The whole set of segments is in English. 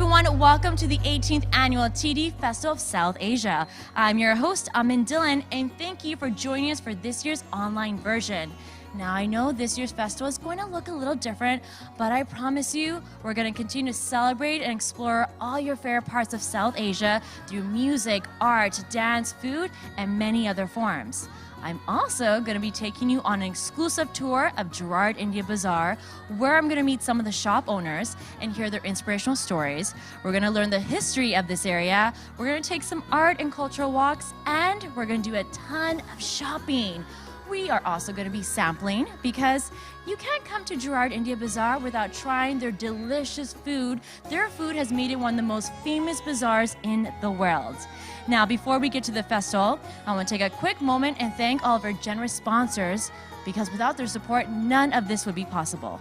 everyone, welcome to the 18th Annual TD Festival of South Asia. I'm your host, Amin Dillon, and thank you for joining us for this year's online version. Now, I know this year's festival is going to look a little different, but I promise you, we're going to continue to celebrate and explore all your favorite parts of South Asia through music, art, dance, food, and many other forms. I'm also going to be taking you on an exclusive tour of Gerrard India Bazaar, where I'm going to meet some of the shop owners and hear their inspirational stories. We're going to learn the history of this area. We're going to take some art and cultural walks, and we're going to do a ton of shopping. We are also going to be sampling because you can't come to Gerrard India Bazaar without trying their delicious food. Their food has made it one of the most famous bazaars in the world. Now, before we get to the festival, I want to take a quick moment and thank all of our generous sponsors, because without their support, none of this would be possible.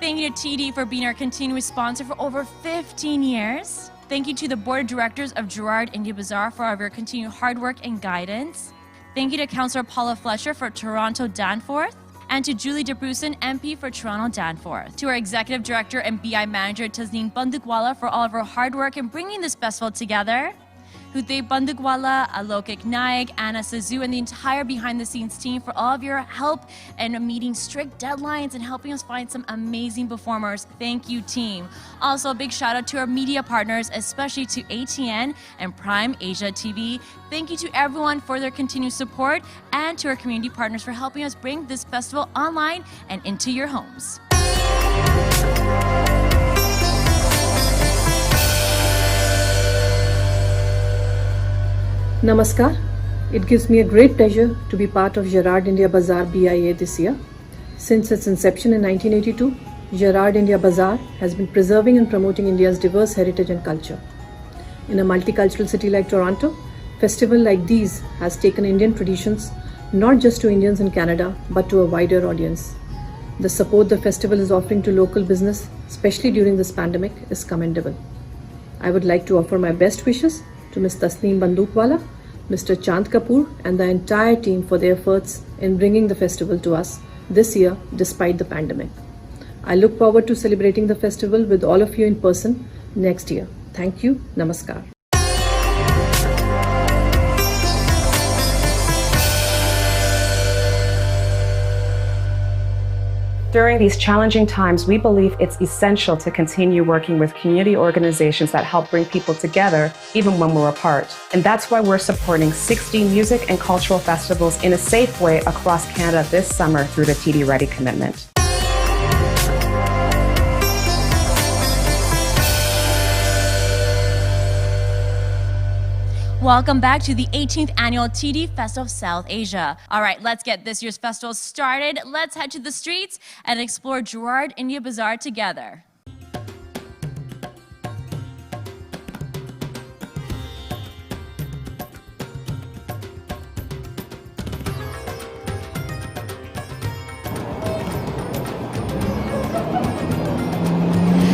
Thank you to TD for being our continuous sponsor for over 15 years. Thank you to the Board of Directors of Gerrard India Bazaar for all of your continued hard work and guidance. Thank you to Councillor Paula Fletcher for Toronto Danforth, and to Julie DeBrusen, MP for Toronto Danforth. To our Executive Director and BI Manager, Tasneem Bandukwala, for all of her hard work in bringing this festival together. Hudev Bandukwala, Alokik Naik, Anna Sazu, and the entire behind-the-scenes team for all of your help and meeting strict deadlines and helping us find some amazing performers. Thank you, team. Also, a big shout out to our media partners, especially to ATN and Prime Asia TV. Thank you to everyone for their continued support, and to our community partners for helping us bring this festival online and into your homes. Namaskar. It gives me a great pleasure to be part of Gerrard India Bazaar BIA this year. Since its inception in 1982, Gerrard India Bazaar has been preserving and promoting India's diverse heritage and culture. In a multicultural city like Toronto, festival like these has taken Indian traditions not just to Indians in Canada, but to a wider audience. The support the festival is offering to local business, especially during this pandemic, is commendable. I would like to offer my best wishes to Ms. Tasneem Bandukwala, Mr. Chand Kapoor, and the entire team for their efforts in bringing the festival to us this year despite the pandemic. I look forward to celebrating the festival with all of you in person next year. Thank you. Namaskar. During these challenging times, we believe it's essential to continue working with community organizations that help bring people together even when we're apart. And that's why we're supporting 60 music and cultural festivals in a safe way across Canada this summer through the TD Ready commitment. Welcome back to the 18th Annual TD Festival of South Asia. All right, let's get this year's festival started. Let's head to the streets and explore Gerrard India Bazaar together.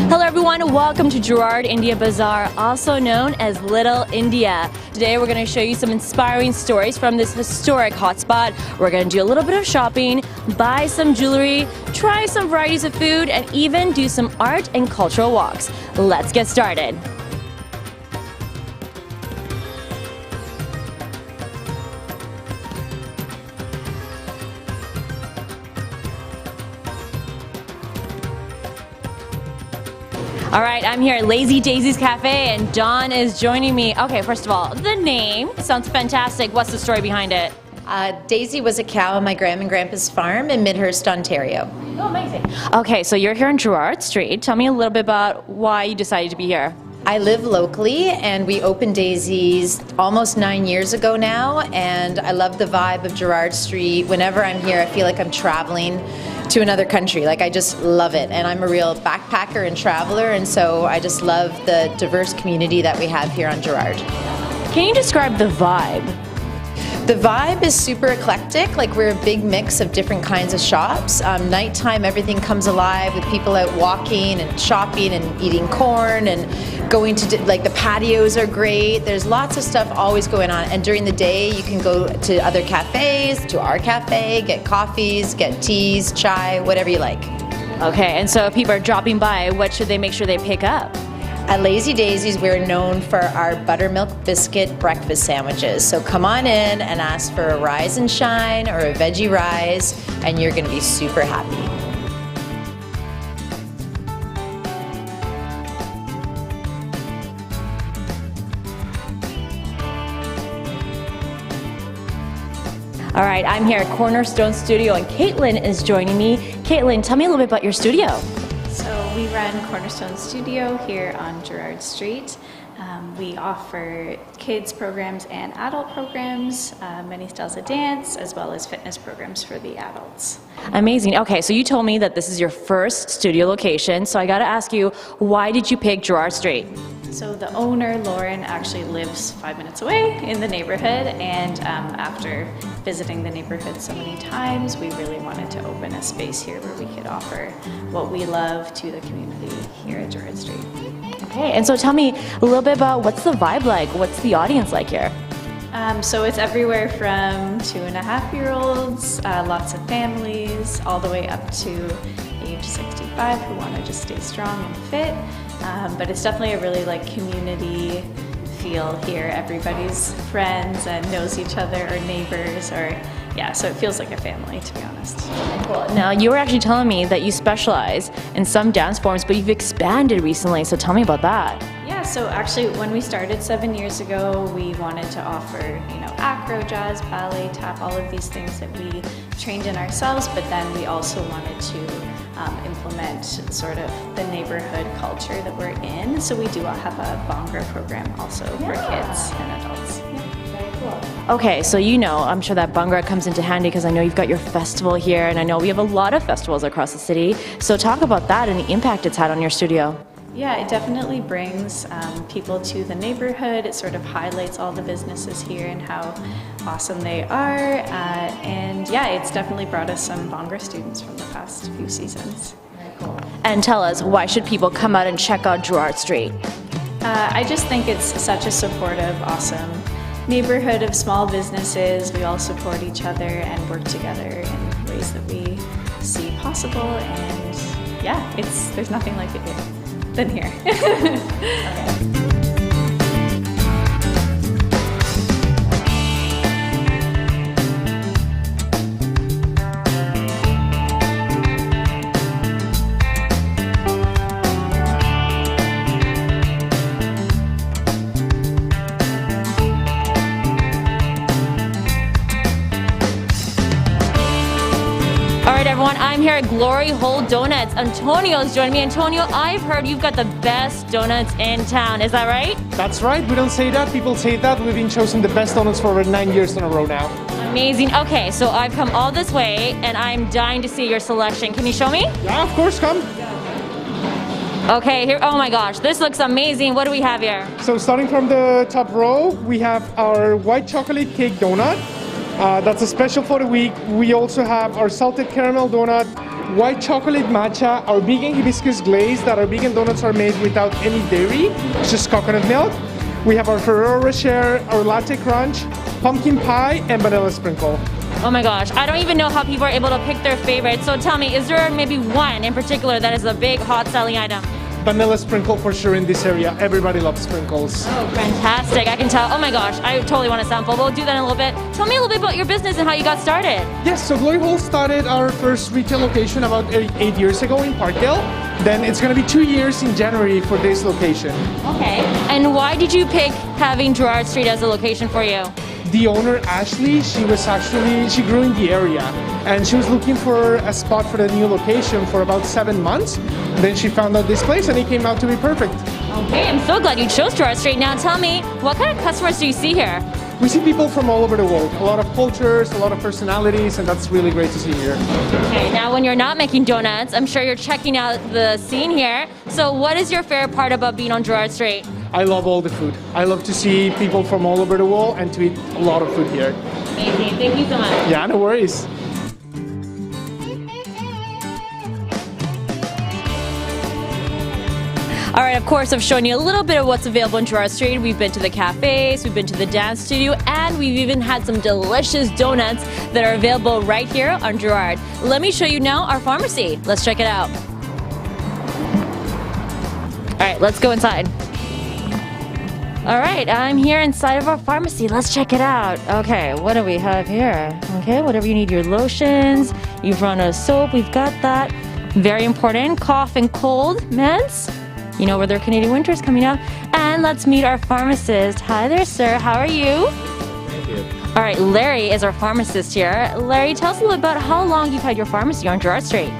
Hello everyone, welcome to Gerrard India Bazaar, also known as Little India. Today we're going to show you some inspiring stories from this historic hotspot. We're going to do a little bit of shopping, buy some jewelry, try some varieties of food, and even do some art and cultural walks. Let's get started. All right, I'm here at Lazy Daisy's Cafe, and Dawn is joining me. Okay, first of all, the name sounds fantastic. What's the story behind it? Daisy was a cow on my grandma and grandpa's farm in Midhurst, Ontario. Oh, amazing. Okay, so you're here on Gerrard Street. Tell me a little bit about why you decided to be here. I live locally, and we opened Daisy's almost 9 years ago now, and I love the vibe of Gerrard Street. Whenever I'm here, I feel like I'm traveling to another country. Like, I just love it, and I'm a real backpacker and traveler, and so I just love the diverse community that we have here on Gerrard. Can you describe the vibe? The vibe is super eclectic. Like, we're a big mix of different kinds of shops. Nighttime, everything comes alive with people out walking and shopping and eating corn and going to, like, the patios are great. There's lots of stuff always going on. And during the day, you can go to other cafes, to our cafe, get coffees, get teas, chai, whatever you like. Okay, and so if people are dropping by, what should they make sure they pick up? At Lazy Daisy's, we're known for our buttermilk biscuit breakfast sandwiches. So come on in and ask for a Rise and Shine or a Veggie Rise, and you're gonna be super happy. All right, I'm here at Cornerstone Studio and Caitlin is joining me. Caitlin, tell me a little bit about your studio. So we run Cornerstone Studio here on Gerrard Street. We offer kids programs and adult programs, many styles of dance, as well as fitness programs for the adults. Amazing. Okay, so you told me that this is your first studio location, so I gotta ask you, why did you pick Gerrard Street? So the owner, Lauren, actually lives 5 minutes away in the neighborhood, and after visiting the neighborhood so many times, we really wanted to open a space here where we could offer what we love to the community here at Gerrard Street. Okay, and so tell me a little bit about what's the vibe like? What's the audience like here? So it's everywhere from 2.5-year-olds, lots of families, all the way up to age 65 who want to just stay strong and fit. But it's definitely a really like community feel here. Everybody's friends and knows each other or neighbors, or yeah, so it feels like a family, to be honest. Cool. Now, you were actually telling me that you specialize in some dance forms, but you've expanded recently, so tell me about that. Yeah, so actually when we started 7 years ago, we wanted to offer, acro, jazz, ballet, tap, all of these things that we trained in ourselves, but then we also wanted to implement sort of the neighborhood culture that we're in. So we do have a Bhangra program also for kids and adults. Okay, so I'm sure that Bhangra comes into handy because I know you've got your festival here, and I know we have a lot of festivals across the city. So talk about that and the impact it's had on your studio. Yeah, it definitely brings people to the neighborhood. It sort of highlights all the businesses here and how awesome they are. And yeah, it's definitely brought us some Bhangra students from the past few seasons. And tell us, why should people come out and check out Gerrard Street? I just think it's such a supportive, awesome neighborhood of small businesses. We all support each other and work together in ways that we see possible. And yeah, there's nothing like it here. Than here. Okay. All right, everyone, I'm here at Glory Hole Donuts. Antonio's joining me. Antonio, I've heard you've got the best donuts in town. Is that right? That's right. We don't say that. People say that. We've been chosen the best donuts for over 9 years in a row now. Amazing. Okay, so I've come all this way, and I'm dying to see your selection. Can you show me? Yeah, of course, come. Okay, here. Oh my gosh, this looks amazing. What do we have here? So starting from the top row, we have our white chocolate cake donut. That's a special for the week. We also have our salted caramel donut, white chocolate matcha, our vegan hibiscus glaze, that our vegan donuts are made without any dairy, it's just coconut milk. We have our Ferrero Rocher, our latte crunch, pumpkin pie, and vanilla sprinkle. Oh my gosh, I don't even know how people are able to pick their favorite. So tell me, is there maybe one in particular that is a big hot selling item? Vanilla sprinkle for sure in this area. Everybody loves sprinkles. Oh, fantastic. I can tell. Oh my gosh, I totally want to sample. We'll do that in a little bit. Tell me a little bit about your business and how you got started. Yes, so Glory Hole started our first retail location about 8 years ago in Parkdale. Then it's going to be 2 years in January for this location. Okay. And why did you pick having Gerrard Street as a location for you? The owner, Ashley, she grew in the area and she was looking for a spot for the new location for about 7 months. Then she found out this place and it came out to be perfect. Okay, I'm so glad you chose Gerrard Street. Now tell me, what kind of customers do you see here? We see people from all over the world, a lot of cultures, a lot of personalities, and that's really great to see here. Okay, now when you're not making donuts, I'm sure you're checking out the scene here. So what is your favorite part about being on Gerrard Street? I love all the food. I love to see people from all over the world and to eat a lot of food here. Amazing, thank you so much. Yeah, no worries. All right, of course, I've shown you a little bit of what's available in Gerrard Street. We've been to the cafes, we've been to the dance studio, and we've even had some delicious donuts that are available right here on Gerrard. Let me show you now our pharmacy. Let's check it out. All right, let's go inside. All right, I'm here inside of our pharmacy. Let's check it out. Okay, what do we have here? Okay, whatever you need, your lotions. You've run a soap, we've got that. Very important, cough and cold meds. You know, where their Canadian winter is coming up. And let's meet our pharmacist. Hi there, sir. How are you? Thank you. All right, Larry is our pharmacist here. Larry, tell us a little about how long you've had your pharmacy on Gerrard Street.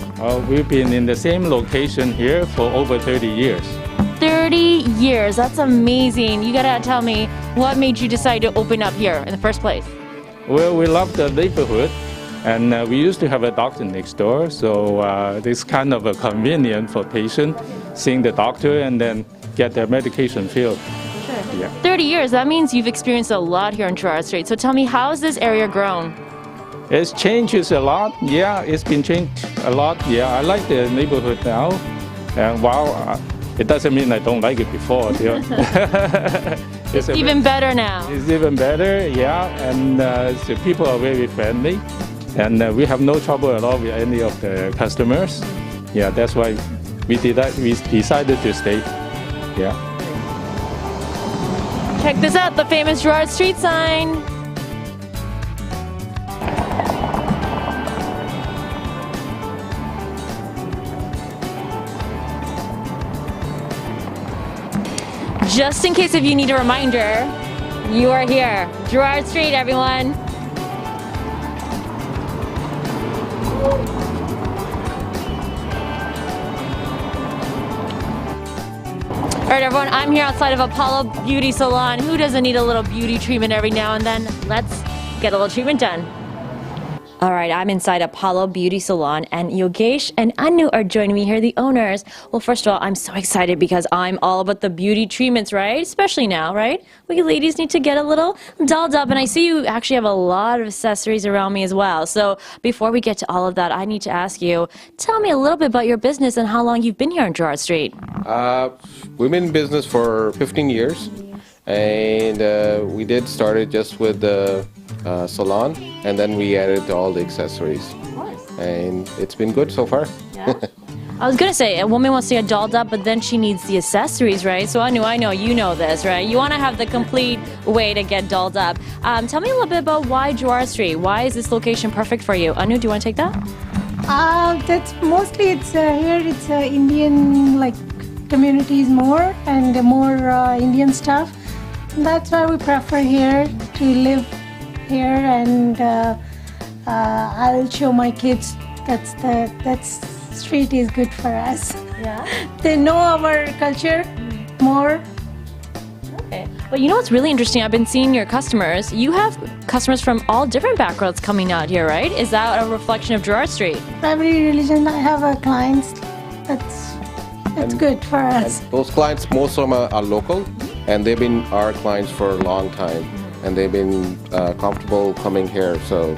We've been in the same location here for over 30 years. 30 years, that's amazing. You gotta tell me, what made you decide to open up here in the first place? Well, we love the neighborhood, and we used to have a doctor next door, so it's kind of a convenient for patient seeing the doctor and then get their medication filled. Sure. Yeah. 30 years, that means you've experienced a lot here on Gerrard Street. So tell me, how has this area grown? It's changes a lot. Yeah, it's been changed a lot. Yeah, I like the neighborhood now. And wow, it doesn't mean I don't like it before. Yeah. It's even better now. It's even better, yeah. And the people are very friendly. And we have no trouble at all with any of the customers. Yeah, that's why we decided to stay. Yeah. Check this out, the famous Gerrard Street sign. Just in case if you need a reminder, you are here. Gerrard Street, everyone. All right, everyone, I'm here outside of Apollo Beauty Salon. Who doesn't need a little beauty treatment every now and then? Let's get a little treatment done. All right, I'm inside Apollo Beauty Salon, and Yogesh and Anu are joining me here, the owners. Well, first of all, I'm so excited because I'm all about the beauty treatments, right? Especially now, right? We ladies need to get a little dolled up, and I see you actually have a lot of accessories around me as well. So before we get to all of that, I need to ask you, tell me a little bit about your business and how long you've been here on Gerrard Street. We've been in business for 15 years, and we did start it just with the salon, and then we added all the accessories. And it's been good so far. Yeah. I was gonna say, a woman wants to get dolled up, but then she needs the accessories, right? So I know you know this, right? You want to have the complete way to get dolled up. Tell me a little bit about why Gerrard Street. Why is this location perfect for you? Anu, do you want to take that? That's mostly here. It's Indian communities more and more Indian stuff. That's why we prefer here to live here, and I'll show my kids that street is good for us. Yeah. They know our culture more. Okay. But you know what's really interesting? I've been seeing your customers. You have customers from all different backgrounds coming out here, right? Is that a reflection of Gerrard Street? Every religion, I have clients. That's good for us. And those clients, most of them are local, and they've been our clients for a long time, and they've been comfortable coming here. So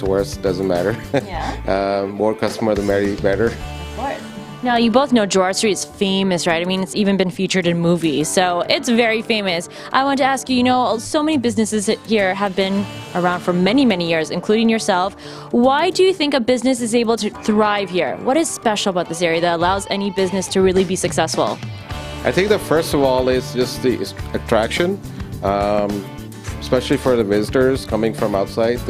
worse doesn't matter. Yeah. More customer, the better. Of course. Now, you both know Gerrard Street is famous, right? I mean, it's even been featured in movies, so it's very famous. I want to ask you, so many businesses here have been around for many, many years, including yourself. Why do you think a business is able to thrive here? What is special about this area that allows any business to really be successful? I think that first of all is just the attraction, especially for the visitors coming from outside.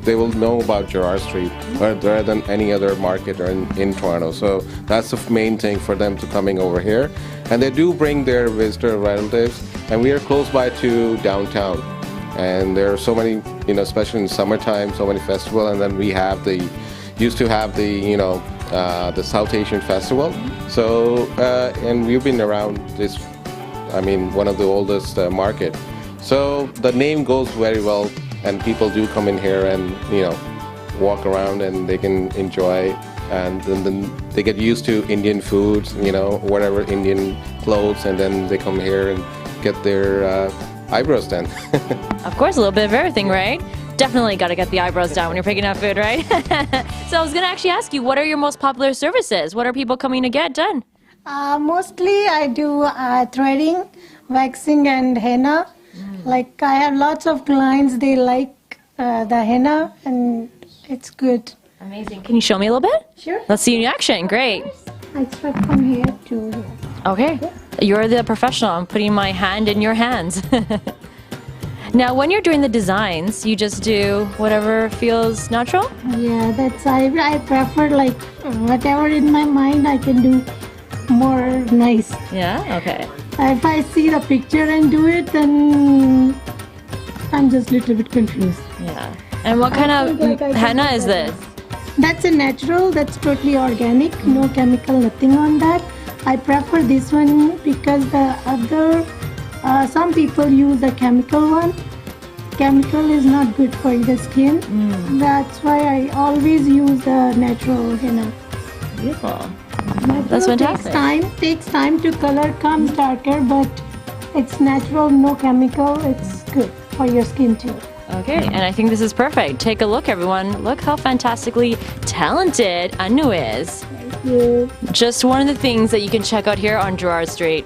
They will know about Gerrard Street rather than any other market or in Toronto. So that's the main thing for them to coming over here. And they do bring their visitor relatives, and we are close by to downtown. And there are so many, especially in summertime, so many festivals. And then we used to have the South Asian Festival. So, and we've been around this, one of the oldest market. So the name goes very well. And people do come in here and, walk around, and they can enjoy, and then they get used to Indian foods, whatever Indian clothes, and then they come here and get their eyebrows done. Of course, a little bit of everything, right? Definitely got to get the eyebrows done when you're picking up food, right? So I was going to actually ask you, what are your most popular services? What are people coming to get done? Mostly I do threading, waxing, and henna. I have lots of clients, they like the henna, and it's good. Amazing. Can you show me a little bit? Sure. Let's see you in action. Great. I start from here to here. Okay, you're the professional. I'm putting my hand in your hands. Now, when you're doing the designs, you just do whatever feels natural? Yeah, I prefer like whatever in my mind I can do more nice. Yeah, okay. If I see the picture and do it, then I'm just a little bit confused. Yeah. And what kind of henna is this? That's a natural, that's totally organic, no chemical, nothing on that. I prefer this one because the other, some people use the chemical one. Chemical is not good for the skin. That's why I always use the natural henna. Beautiful. Natural That's fantastic. Takes time to color, comes darker, but it's natural, no chemical. It's good for your skin too. Okay, and I think this is perfect. Take a look, everyone. Look how fantastically talented Anu is. Thank you. Just one of the things that you can check out here on Gerrard Street.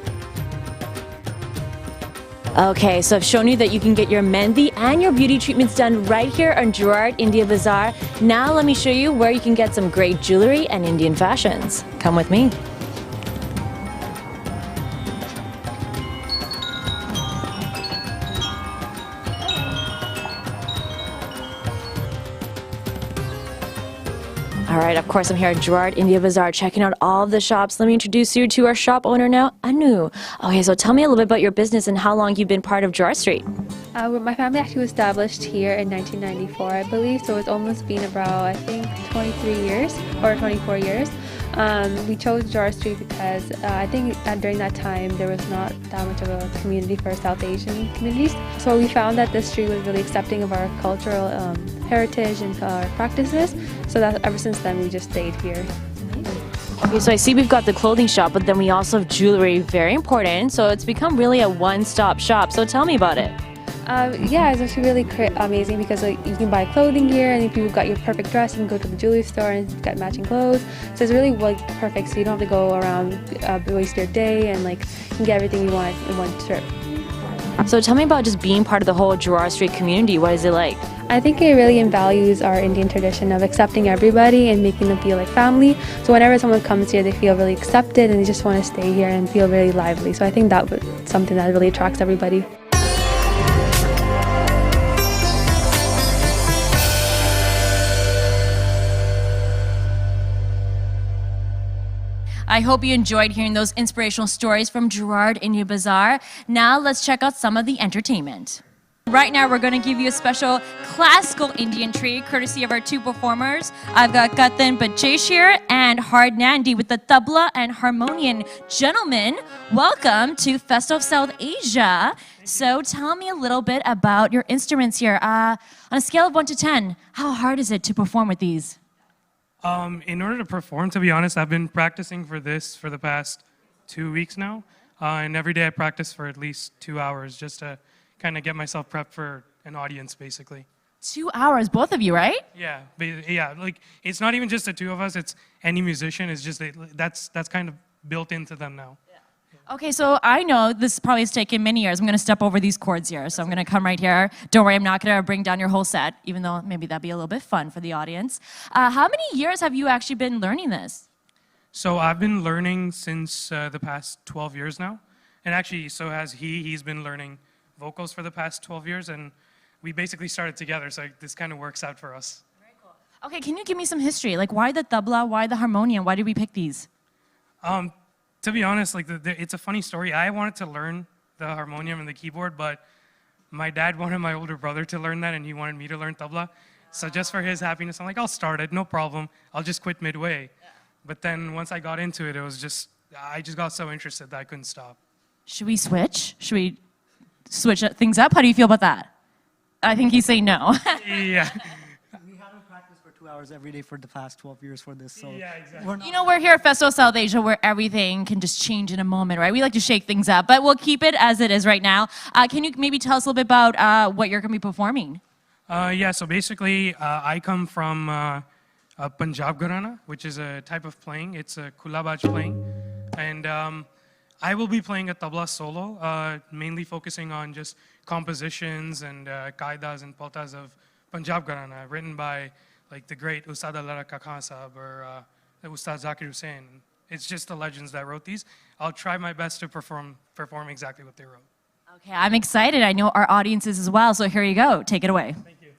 Okay, so I've shown you that you can get your mehndi and your beauty treatments done right here on Gerrard India Bazaar. Now let me show you where you can get some great jewelry and Indian fashions. Come with me. All right, of course, I'm here at Gerrard India Bazaar checking out all of the shops. Let me introduce you to our shop owner now, Anu. Okay, so tell me a little bit about your business and how long you've been part of Gerrard Street. My family actually was established here in 1994, I believe, so it's almost been about, I think, 23 years or 24 years. We chose Gerrard Street because I think during that time there was not that much of a community for South Asian communities. So we found that this street was really accepting of our cultural heritage and our practices. So that ever since then we just stayed here. Okay, so I see we've got the clothing shop, but then we also have jewelry, very important. So it's become really a one-stop shop. So tell me about it. Yeah, it's actually really amazing because you can buy clothing here, and if you've got your perfect dress, you can go to the jewelry store and get matching clothes. So it's really perfect, so you don't have to go around waste your day, and you can get everything you want in one trip. So tell me about just being part of the whole Gerrard Street community. What is it like? I think it really values our Indian tradition of accepting everybody and making them feel like family. So whenever someone comes here, they feel really accepted and they just want to stay here and feel really lively. So I think that was something that really attracts everybody. I hope you enjoyed hearing those inspirational stories from Gerrard India Bazaar. Now let's check out some of the entertainment. Right now we're going to give you a special classical Indian treat courtesy of our two performers. I've got Gatan Bachesh here and Hard Nandi with the tabla and harmonium. Gentlemen, welcome to Festival of South Asia. So tell me a little bit about your instruments here. On a scale of 1 to 10, how hard is it to perform with these? In order to perform, to be honest, I've been practicing for this for the past 2 weeks now. And every day I practice for at least 2 hours just to kind of get myself prepped for an audience, basically. 2 hours, both of you, right? Yeah, it's not even just the two of us, it's any musician. It's just that's kind of built into them now. Okay, so I know this probably has taken many years. I'm going to step over these chords here. So I'm going to come right here. Don't worry, I'm not going to bring down your whole set, even though maybe that'd be a little bit fun for the audience. How many years have you actually been learning this? So I've been learning since the past 12 years now. And actually, so has he. He's been learning vocals for the past 12 years. And we basically started together, so this kind of works out for us. Very cool. Okay, can you give me some history? Like, why the tabla? Why the harmonium? Why did we pick these? To be honest, it's a funny story. I wanted to learn the harmonium and the keyboard, but my dad wanted my older brother to learn that, and he wanted me to learn tabla. So just for his happiness, I'm like, I'll start it, no problem. I'll just quit midway. Yeah. But then once I got into it, I just got so interested that I couldn't stop. Should we switch? Should we switch things up? How do you feel about that? I think he's saying no. Yeah. We haven't practiced for 2 hours every day for the past 12 years for this, so yeah, exactly. You know, we're here at Festival of South Asia where everything can just change in a moment, right? We like to shake things up, but we'll keep it as it is right now. Can you maybe tell us a little bit about what you're going to be performing? Yeah, so basically, I come from Punjab Gharana, which is a type of playing. It's a kulabaj playing. And I will be playing a tabla solo, mainly focusing on just compositions and qaidas and paltas of Punjab Gharana, written by the great Ustad Allara Khan Sahab or Ustad Zakir Hussain. It's just the legends that wrote these. I'll try my best to perform exactly what they wrote. Okay, I'm excited. I know our audience is as well, so here you go. Take it away. Thank you.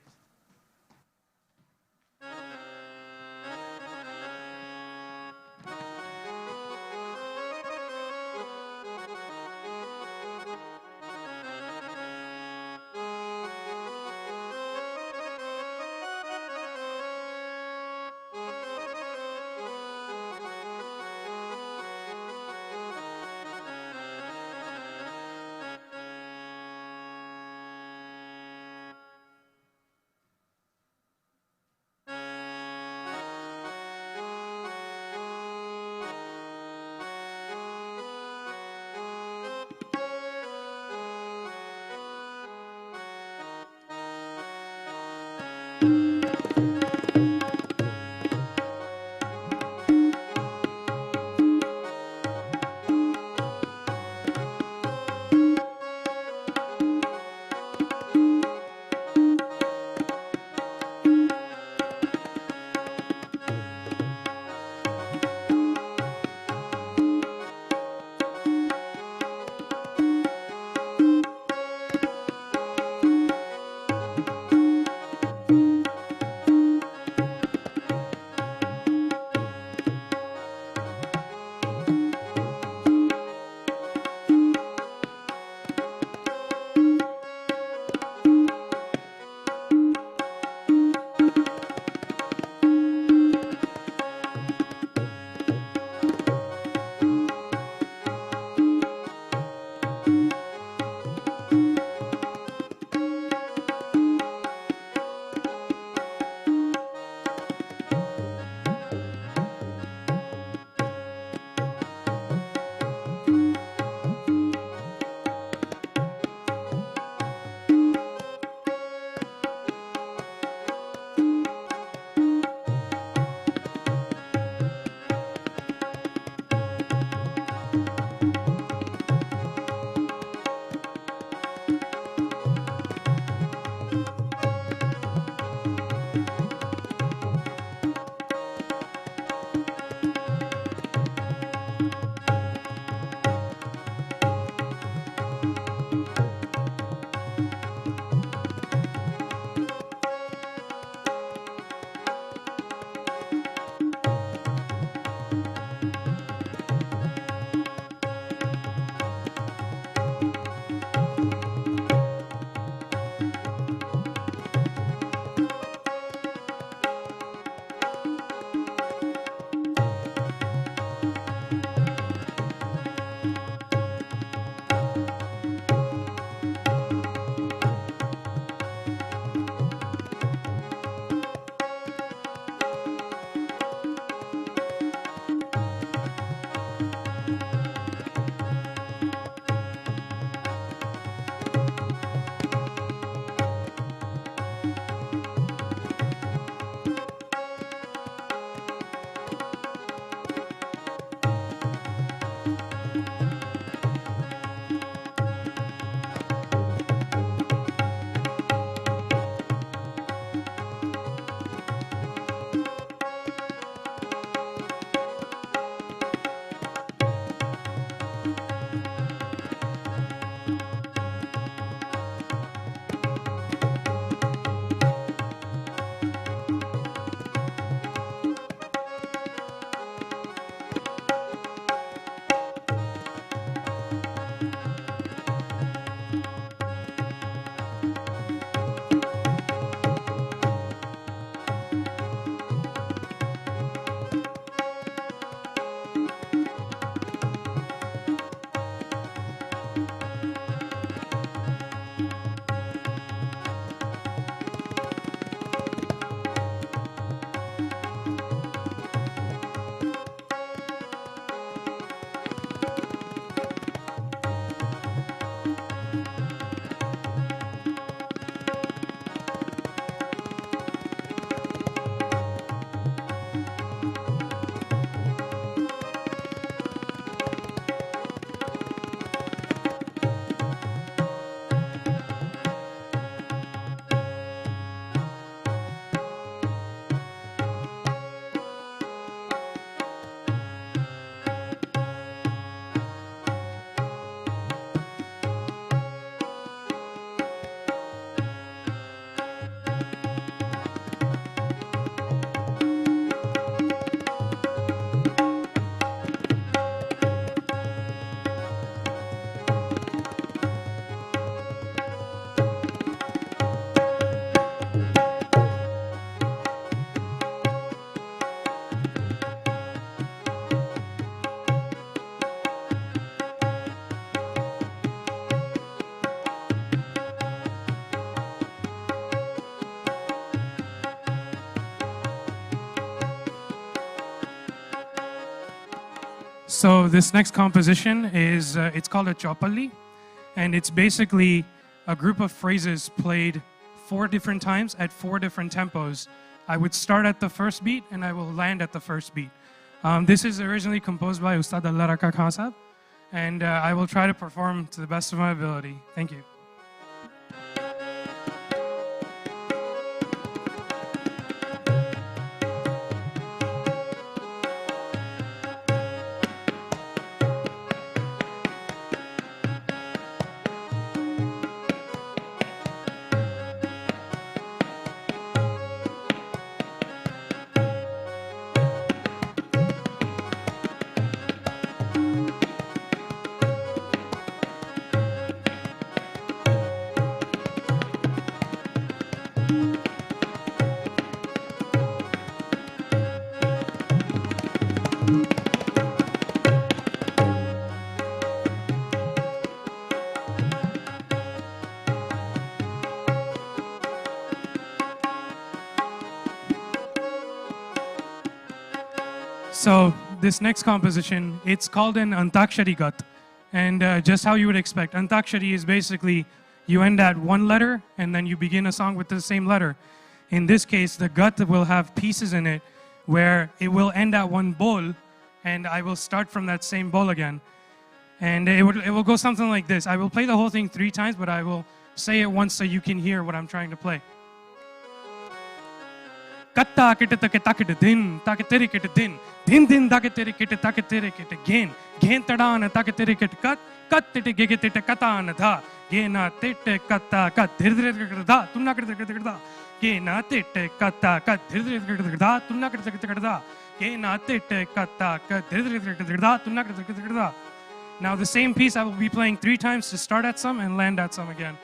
So this next composition is, it's called a chopalli, and it's basically a group of phrases played 4 different times at 4 different tempos. I would start at the first beat and I will land at the first beat. This is originally composed by Ustad Allah Raka Khan Sahab, and I will try to perform to the best of my ability. Thank you. So this next composition, it's called an Antakshari Gat. And just how you would expect, Antakshari is basically you end at one letter and then you begin a song with the same letter. In this case, the Gat will have pieces in it where it will end at one bol and I will start from that same bol again. And it will go something like this. I will play the whole thing 3 times, but I will say it once so you can hear what I'm trying to play. Katta kit takit din takiteri kit din din takiteri kit takiteri kit gen tadan takiteri kit kat tit gege tit katan dha gena tit katta kat dhir dhir kit dha tunna kit kit dha gena tit katta kat dhir dhir kit dha tunna kit kit dha gena tit katta kat dhir dhir kit dha tunna kit kit dha. Now the same piece I will be playing 3 times to start at some and land at some again.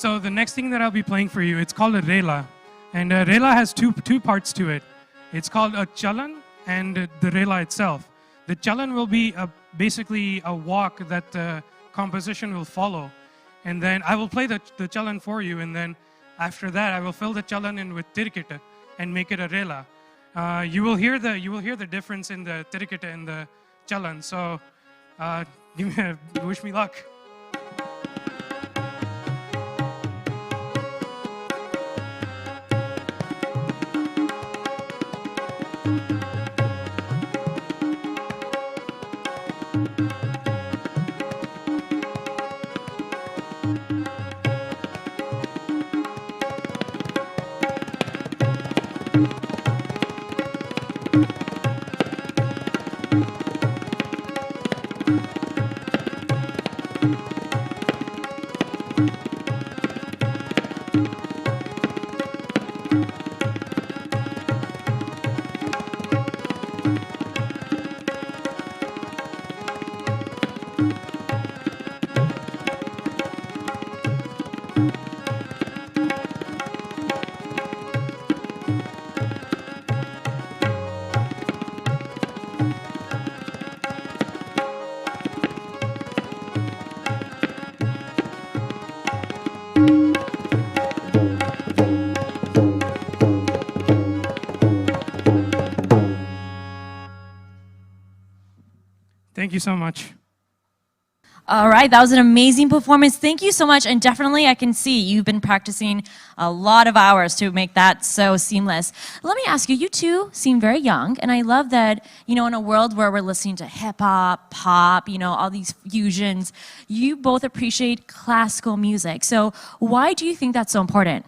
So the next thing that I'll be playing for you, it's called a rela. And rela has two parts to it. It's called a chalan and the rela itself. The chalan will be basically a walk that the composition will follow. And then I will play the chalan for you, and then after that I will fill the chalan in with tirikita and make it a rela. You will hear the difference in the tirikita and the chalan. So wish me luck. Thank you so much. All right, that was an amazing performance. Thank you so much. And definitely I can see you've been practicing a lot of hours to make that so seamless. Let me ask you, you two seem very young. And I love that, in a world where we're listening to hip hop, pop, all these fusions, you both appreciate classical music. So why do you think that's so important?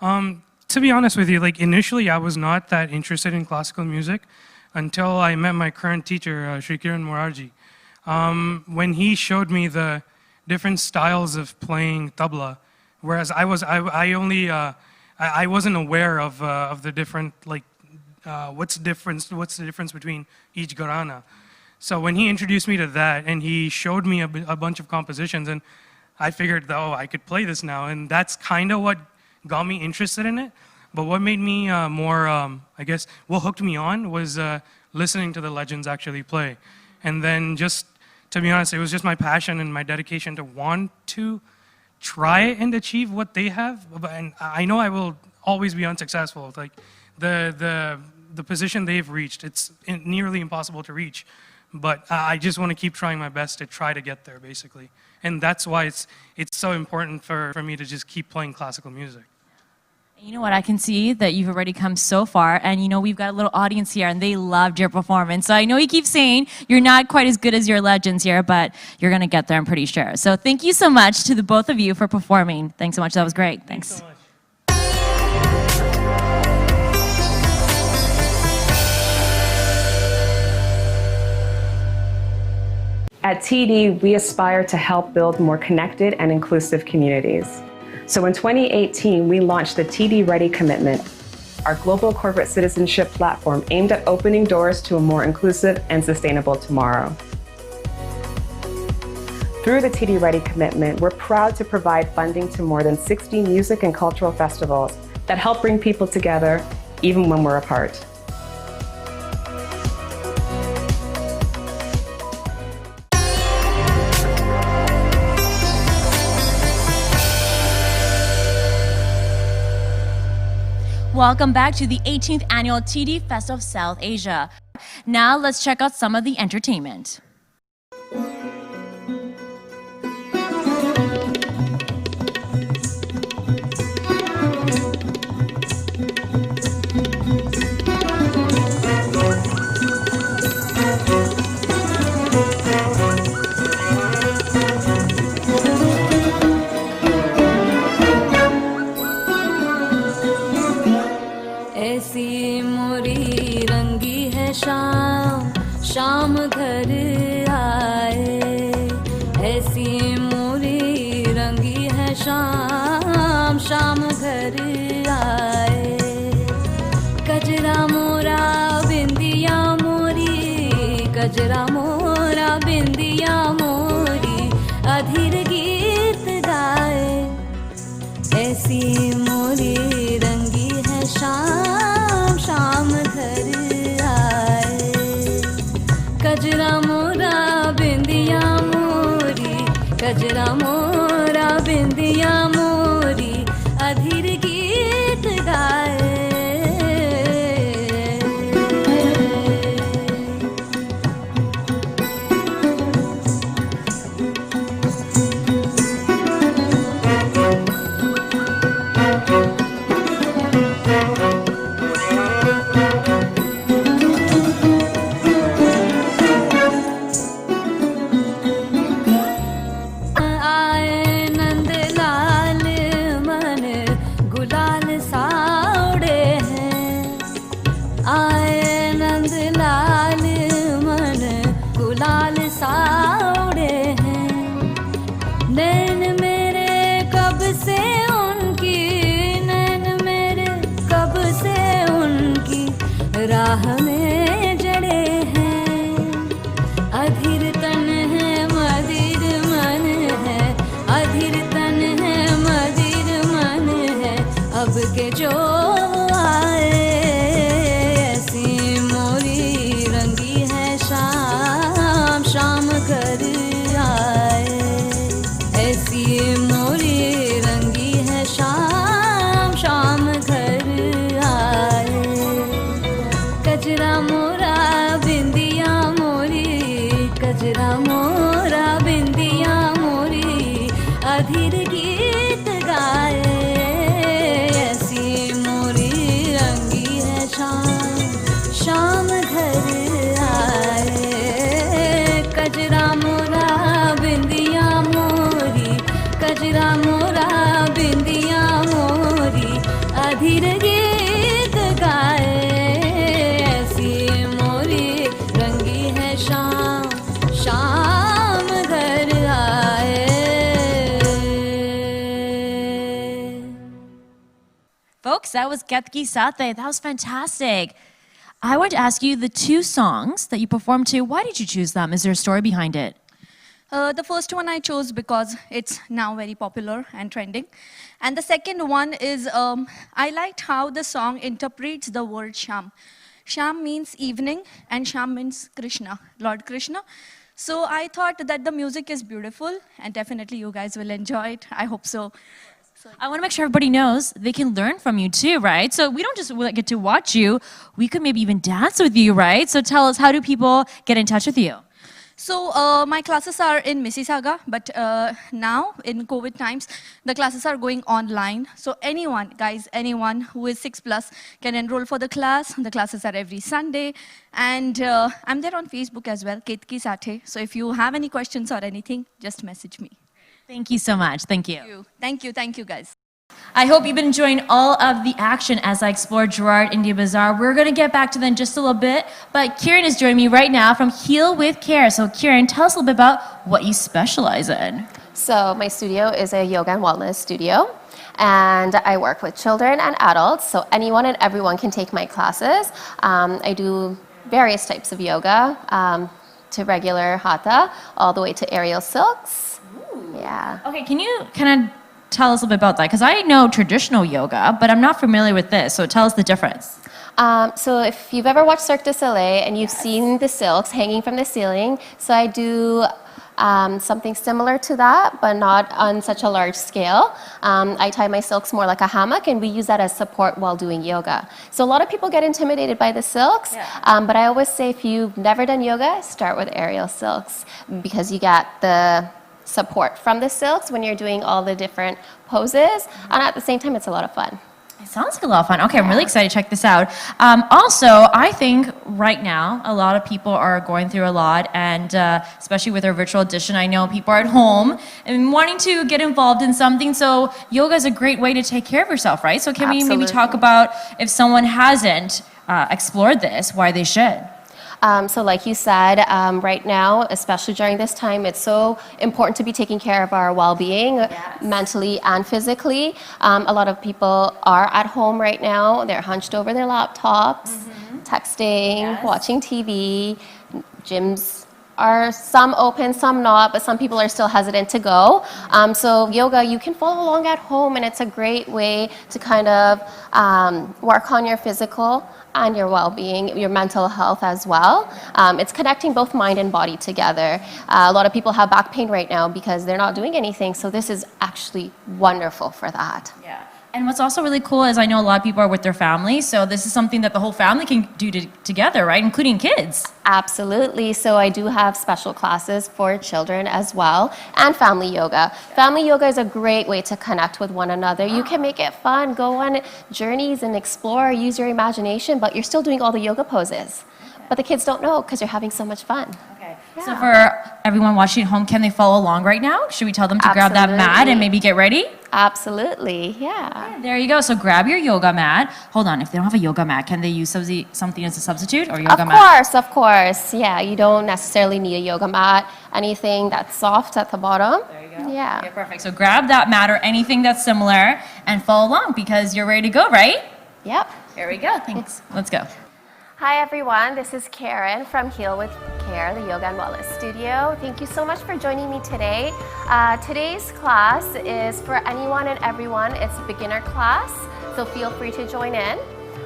To be honest with you, initially I was not that interested in classical music until I met my current teacher, Sri Gerrard. When he showed me the different styles of playing tabla, whereas I wasn't aware of the different what's the difference between each gharana. So when he introduced me to that and he showed me a bunch of compositions, and I figured, I could play this now, and that's kind of what got me interested in it. But what made me what hooked me on was listening to the legends actually play. And then to be honest, it was just my passion and my dedication to want to try and achieve what they have. And I know I will always be unsuccessful. The position they've reached, it's nearly impossible to reach. But I just want to keep trying my best to try to get there, basically. And that's why it's so important for me to just keep playing classical music. You know what, I can see that you've already come so far, and we've got a little audience here, and they loved your performance. So I know you keep saying you're not quite as good as your legends here, but you're going to get there, I'm pretty sure. So thank you so much to the both of you for performing. Thanks so much, that was great. Thanks so much. At TD, we aspire to help build more connected and inclusive communities. So in 2018, we launched the TD Ready Commitment, our global corporate citizenship platform aimed at opening doors to a more inclusive and sustainable tomorrow. Through the TD Ready Commitment, we're proud to provide funding to more than 60 music and cultural festivals that help bring people together even when we're apart. Welcome back to the 18th Annual TD Festival of South Asia. Now let's check out some of the entertainment. शाम घर आए ऐसी मोरी रंगी है शाम शाम घर आए कजरा मोरा बिंदिया मोरी कजरा मोरा बिंदिया मोरी अधीर गीत गाए ऐसी मोरी रंगी है शाम शाम घर कजरा मोरा बिंदिया मोरी कजरा मोरा बिंदिया मोरी अधीर गीत गाए राह में जड़े हैं अधीर तन है मदिर मन है अधीर तन है मदिर मन है अब के जो आए ऐसी मोरी रंगी है शाम शाम घर आए ऐसी मोरी रंगी है शाम शाम घर आए कजरा That was Ketki Sathe. That was fantastic. I want to ask you the two songs that you performed to. Why did you choose them? Is there a story behind it? The first one I chose because it's now very popular and trending. And the second one is I liked how the song interprets the word Sham. Sham means evening and Sham means Krishna, Lord Krishna. So I thought that the music is beautiful and definitely you guys will enjoy it. I hope so. I want to make sure everybody knows they can learn from you too, right? So we don't just get to watch you, we could maybe even dance with you, right? So tell us, how do people get in touch with you? So my classes are in Mississauga, but now in COVID times, the classes are going online. So anyone, guys, anyone who is 6+ can enroll for the class. The classes are every Sunday. And I'm there on Facebook as well, Ketki Sathe. So if you have any questions or anything, just message me. Thank you so much. Thank you. Thank you guys. I hope you've been enjoying all of the action as I explore Gerrard India Bazaar. We're going to get back to them in just a little bit, but Kieran is joining me right now from Heal with Care. So Kieran, tell us a little bit about what you specialize in. So my studio is a yoga and wellness studio, and I work with children and adults, so anyone and everyone can take my classes. I do various types of yoga, to regular hatha, all the way to aerial silks. Ooh. Yeah. Okay, can you kind of tell us a little bit about that? Because I know traditional yoga, but I'm not familiar with this, so tell us the difference. So if you've ever watched Cirque du Soleil and you've seen the silks hanging from the ceiling, so I do something similar to that, but not on such a large scale. I tie my silks more like a hammock, and we use that as support while doing yoga. So a lot of people get intimidated by the silks, but I always say if you've never done yoga, start with aerial silks, because you get the support from the silks when you're doing all the different poses, and at the same time it's a lot of fun. It sounds like a lot of fun. Okay, I'm really excited to check this out. Also, I think right now a lot of people are going through a lot, and especially with our virtual edition, I know people are at home and wanting to get involved in something, so yoga is a great way to take care of yourself, right? So can we maybe talk about, if someone hasn't explored this, why they should? So like you said, right now, especially during this time, it's so important to be taking care of our well-being, mentally and physically. A lot of people are at home right now. They're hunched over their laptops, texting, watching TV. Gyms are some open, some not, but some people are still hesitant to go. So yoga, you can follow along at home, and it's a great way to kind of work on your physical and your well-being, your mental health as well. It's connecting both mind and body together. A lot of people have back pain right now because they're not doing anything, so this is actually wonderful for that. Yeah. And what's also really cool is I know a lot of people are with their family, so this is something that the whole family can do together, right? Including kids. Absolutely. So I do have special classes for children as well, and family yoga. Family yoga is a great way to connect with one another. You can make it fun, go on journeys and explore, use your imagination, but you're still doing all the yoga poses. But the kids don't know because you're having so much fun. Okay. Yeah. So for everyone watching at home, can they follow along right now? Should we tell them to grab that mat and maybe get ready? Absolutely, yeah. Okay, there you go. So grab your yoga mat. Hold on, if they don't have a yoga mat, can they use something as a substitute or yoga mat? Of course. Yeah, you don't necessarily need a yoga mat. Anything that's soft at the bottom. There you go. Yeah. Okay, perfect. So grab that mat or anything that's similar and follow along because you're ready to go, right? Yep. Here we go. Thanks. Let's go. Hi everyone, this is Karen from Heal with Care, the Yoga and Wellness Studio. Thank you so much for joining me today. Today's class is for anyone and everyone. It's a beginner class, so feel free to join in.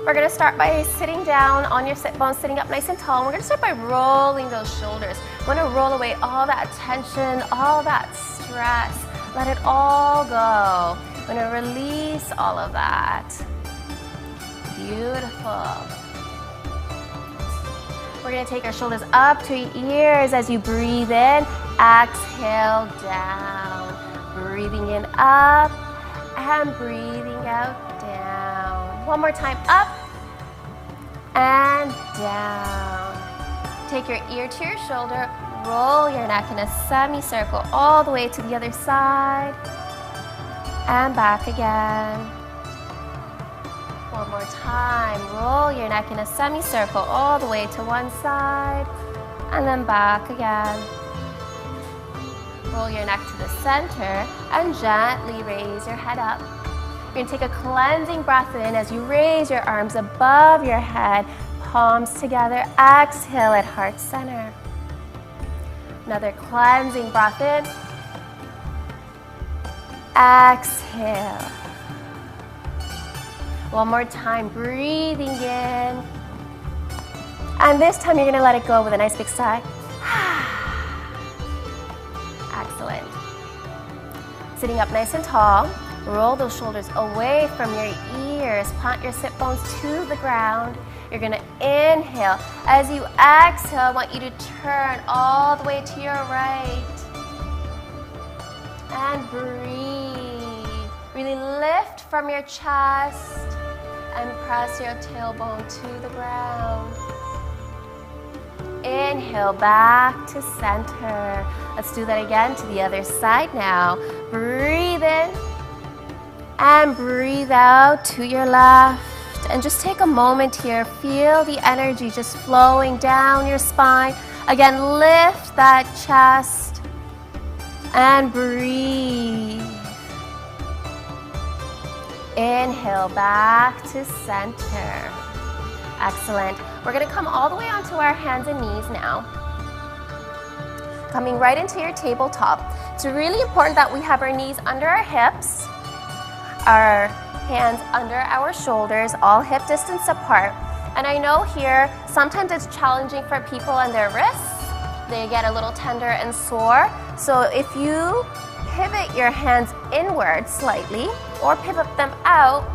We're going to start by sitting down on your sit bones, sitting up nice and tall. We're going to start by rolling those shoulders. We're going to roll away all that tension, all that stress. Let it all go. We're going to release all of that. Beautiful. We're going to take our shoulders up to your ears as you breathe in. Exhale down. Breathing in up and breathing out down. One more time, up and down. Take your ear to your shoulder. Roll your neck in a semicircle all the way to the other side. And back again. One more time, roll your neck in a semicircle all the way to one side, and then back again. Roll your neck to the center, and gently raise your head up. You're gonna take a cleansing breath in as you raise your arms above your head, palms together. Exhale at heart center. Another cleansing breath in. Exhale. One more time, breathing in. And this time you're gonna let it go with a nice big sigh. Excellent. Sitting up nice and tall. Roll those shoulders away from your ears. Plant your sit bones to the ground. You're gonna inhale. As you exhale, I want you to turn all the way to your right. And breathe. Really lift from your chest and press your tailbone to the ground. Inhale back to center. Let's do that again to the other side now. Breathe in and breathe out to your left. And just take a moment here. Feel the energy just flowing down your spine. Again, lift that chest and breathe. Inhale back to center. Excellent. We're going to come all the way onto our hands and knees now. Coming right into your tabletop. It's really important that we have our knees under our hips, our hands under our shoulders, all hip distance apart. And I know here, sometimes it's challenging for people on their wrists. They get a little tender and sore. So if you pivot your hands inward slightly or pivot them out,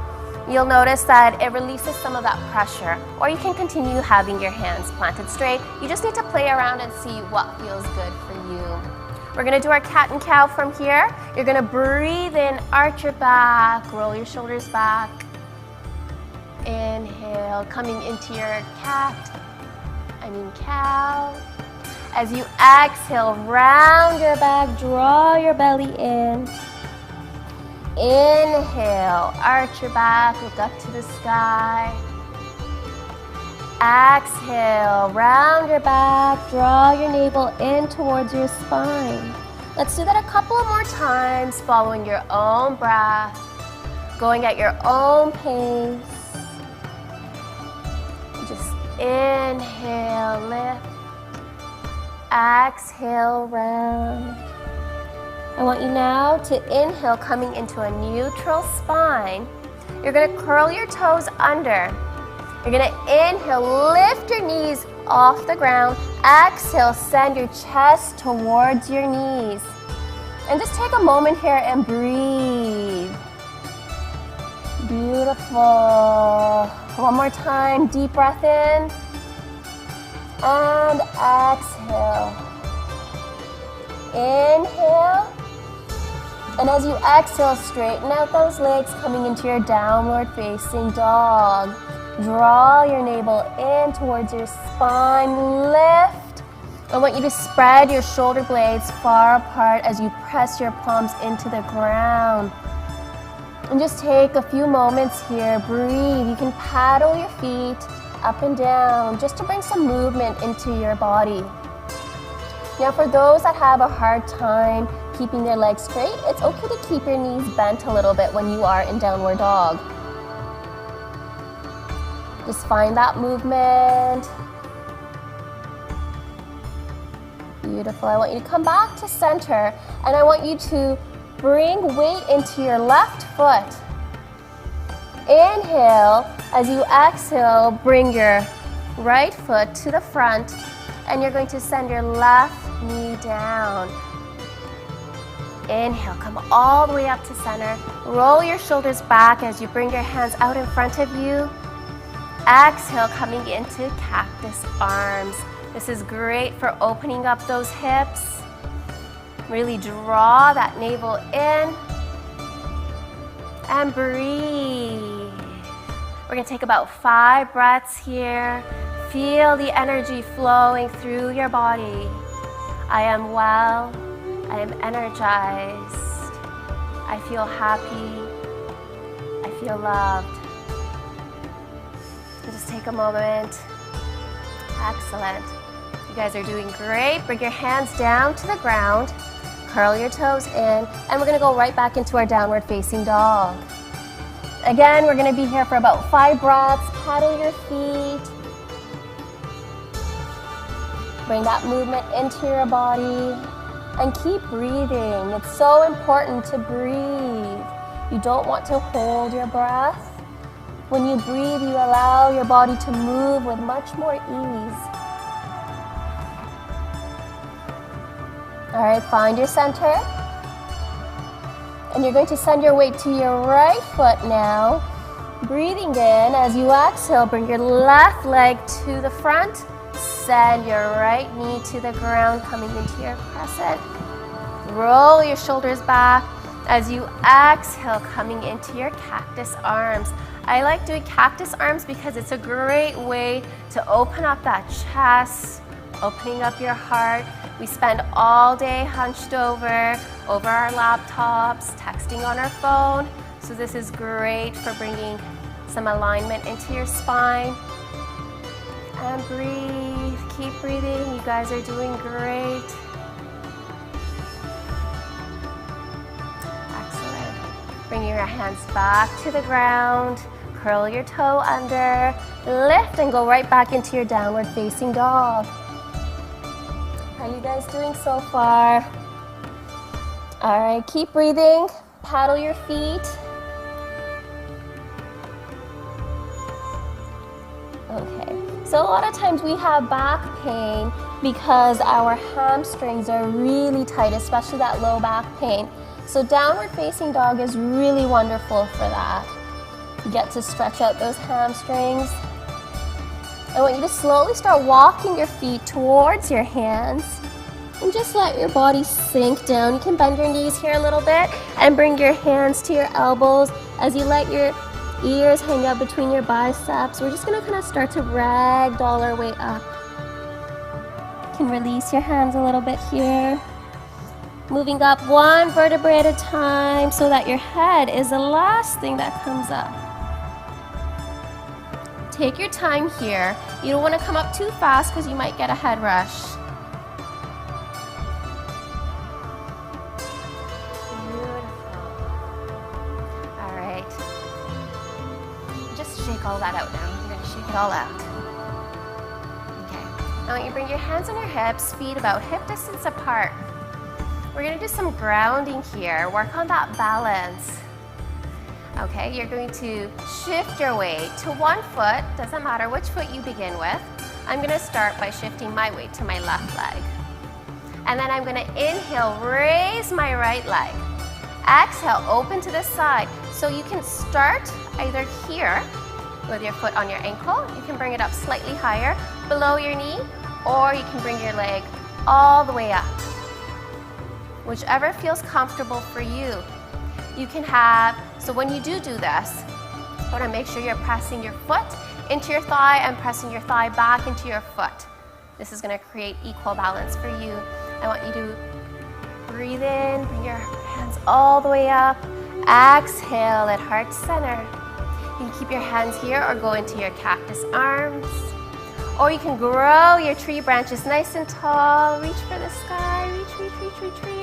you'll notice that it releases some of that pressure. Or you can continue having your hands planted straight. You just need to play around and see what feels good for you. We're gonna do our cat and cow from here. You're gonna breathe in, arch your back, roll your shoulders back. Inhale, coming into your cow. As you exhale, round your back, draw your belly in. Inhale, arch your back, look up to the sky. Exhale, round your back, draw your navel in towards your spine. Let's do that a couple of more times, following your own breath, going at your own pace. Just inhale, lift. Exhale, round. I want you now to inhale, coming into a neutral spine. You're gonna curl your toes under. You're gonna inhale, lift your knees off the ground. Exhale, send your chest towards your knees. And just take a moment here and breathe. Beautiful. One more time, deep breath in. And exhale. Inhale. And as you exhale, straighten out those legs, coming into your downward facing dog. Draw your navel in towards your spine, lift. I want you to spread your shoulder blades far apart as you press your palms into the ground. And just take a few moments here, breathe. You can paddle your feet up and down just to bring some movement into your body. Now for those that have a hard time keeping their legs straight, it's okay to keep your knees bent a little bit when you are in downward dog. Just find that movement. Beautiful. I want you to come back to center, and I want you to bring weight into your left foot. Inhale. As you exhale, bring your right foot to the front, and you're going to send your left knee down. Inhale, come all the way up to center. Roll your shoulders back as you bring your hands out in front of you. Exhale, coming into cactus arms. This is great for opening up those hips. Really draw that navel in and breathe. We're gonna take about 5 breaths here. Feel the energy flowing through your body. I am well, I am energized. I feel happy, I feel loved. Just take a moment. Excellent. You guys are doing great. Bring your hands down to the ground. Curl your toes in. And we're going to go right back into our downward facing dog. Again, we're gonna be here for about 5 breaths. Paddle your feet. Bring that movement into your body and keep breathing. It's so important to breathe. You don't want to hold your breath. When you breathe, you allow your body to move with much more ease. All right, find your center. And you're going to send your weight to your right foot now. Breathing in, as you exhale, bring your left leg to the front. Send your right knee to the ground, coming into your crescent. Roll your shoulders back. As you exhale, coming into your cactus arms. I like doing cactus arms because it's a great way to open up that chest, opening up your heart. We spend all day hunched over our laptops, texting on our phone. So this is great for bringing some alignment into your spine. And breathe, keep breathing. You guys are doing great. Excellent. Bring your hands back to the ground. Curl your toe under. Lift and go right back into your downward facing dog. How are you guys doing so far? All right, keep breathing. Paddle your feet. Okay, so a lot of times we have back pain because our hamstrings are really tight, especially that low back pain. So downward facing dog is really wonderful for that. You get to stretch out those hamstrings. I want you to slowly start walking your feet towards your hands and just let your body sink down. You can bend your knees here a little bit and bring your hands to your elbows as you let your ears hang out between your biceps. We're just gonna kind of start to ragdoll our way up. You can release your hands a little bit here. Moving up one vertebrae at a time so that your head is the last thing that comes up. Take your time here. You don't want to come up too fast because you might get a head rush. Beautiful. All right. Just shake all that out now. You're going to shake it all out. Okay. Now you bring your hands on your hips, feet about hip distance apart. We're going to do some grounding here. Work on that balance. Okay, you're going to shift your weight to one foot, doesn't matter which foot you begin with. I'm going to start by shifting my weight to my left leg. And then I'm going to inhale, raise my right leg. Exhale, open to the side. So you can start either here with your foot on your ankle. You can bring it up slightly higher below your knee, or you can bring your leg all the way up. Whichever feels comfortable for you. You can have, so when you do this, you want to make sure you're pressing your foot into your thigh and pressing your thigh back into your foot. This is going to create equal balance for you. I want you to breathe in, bring your hands all the way up. Exhale at heart center. You can keep your hands here or go into your cactus arms. Or you can grow your tree branches nice and tall. Reach for the sky. Reach, reach, reach, reach, reach.